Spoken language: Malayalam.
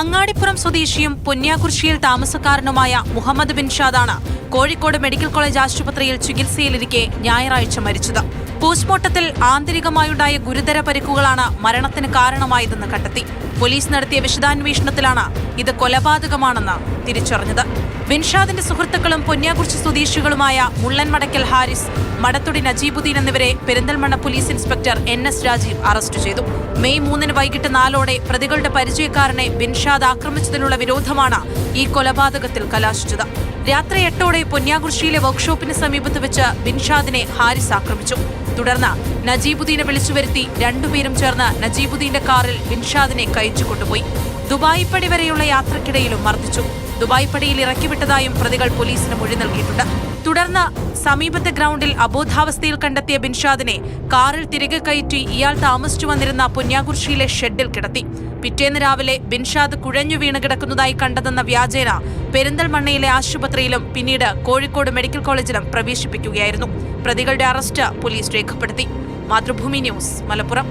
അങ്ങാടിപ്പുറം സ്വദേശിയും പൊന്യാകുർശിയിൽ താമസക്കാരനുമായ മുഹമ്മദ് ബിൻഷാദാണ് കോഴിക്കോട് മെഡിക്കൽ കോളേജ് ആശുപത്രിയിൽ ചികിത്സയിലിരിക്കെ ഞായറാഴ്ച മരിച്ചത്. പോസ്റ്റ്മോർട്ടത്തിൽ ആന്തരികമായുണ്ടായ ഗുരുതര പരിക്കുകളാണ് മരണത്തിന് കാരണമായതെന്ന് കണ്ടെത്തി. പോലീസ് നടത്തിയ വിശദാന്വേഷണത്തിലാണ് ഇത് കൊലപാതകമാണെന്ന് തിരിച്ചറിഞ്ഞത്. ബിൻഷാദിന്റെ സുഹൃത്തുക്കളും പൊന്യാകുർശി സ്വദേശികളുമായ മുള്ളൻമടക്കൽ ഹാരിസ്, മടത്തുടി നജീബുദ്ദീൻ എന്നിവരെ Perinthalmanna police inspector NS Rajeev arrest ചെയ്തു. മെയ് 3 വൈകിട്ട് 4 പ്രതികളുടെ പരിചയക്കാരനെ ബിൻഷാദ് ആക്രമിച്ചതിലുള്ള വിരോധമാണ് ഈ കൊലപാതകത്തിൽ കലാശിച്ചത്. രാത്രി 8 പൊന്യാകുർശിയിലെ വർക്ക്ഷോപ്പിന് സമീപത്ത് വെച്ച് ബിൻഷാദിനെ ഹാരിസ് ആക്രമിച്ചു. തുടർന്ന് നജീബുദ്ദീനെ വിളിച്ചുവരുത്തി രണ്ടുപേരും ചേർന്ന് നജീബുദ്ദീന്റെ കാറിൽ ബിൻഷാദിനെ കയച്ചു കൊണ്ടുപോയി. ദുബായ് പടി വരെയുള്ള യാത്രക്കിടയിലും മർദ്ദിച്ചു. ദുബായ് പടിയിൽ ഇറക്കിവിട്ടതായും പ്രതികൾ പോലീസിന് മൊഴി നൽകിയിട്ടുണ്ട്. തുടർന്ന് സമീപത്തെ ഗ്രൗണ്ടിൽ അബോധാവസ്ഥയിൽ കണ്ടെത്തിയ ബിൻഷാദിനെ കാറിൽ തിരികെ കയറ്റി ഇയാൾ താമസിച്ചു വന്നിരുന്ന പൊന്യാകുർശിയിലെ ഷെഡിൽ കിടത്തി. പിറ്റേന്ന് രാവിലെ ബിൻഷാദ് കുഴഞ്ഞു വീണ് കിടക്കുന്നതായി കണ്ടതെന്ന വ്യാജേന പെരിന്തൽമണ്ണയിലെ ആശുപത്രിയിലും പിന്നീട് കോഴിക്കോട് മെഡിക്കൽ കോളേജിലും പ്രവേശിപ്പിക്കുകയായിരുന്നു. പ്രതികളുടെ അറസ്റ്റ് പോലീസ് രേഖപ്പെടുത്തി. മാതൃഭൂമി ന്യൂസ്, മലപ്പുറം.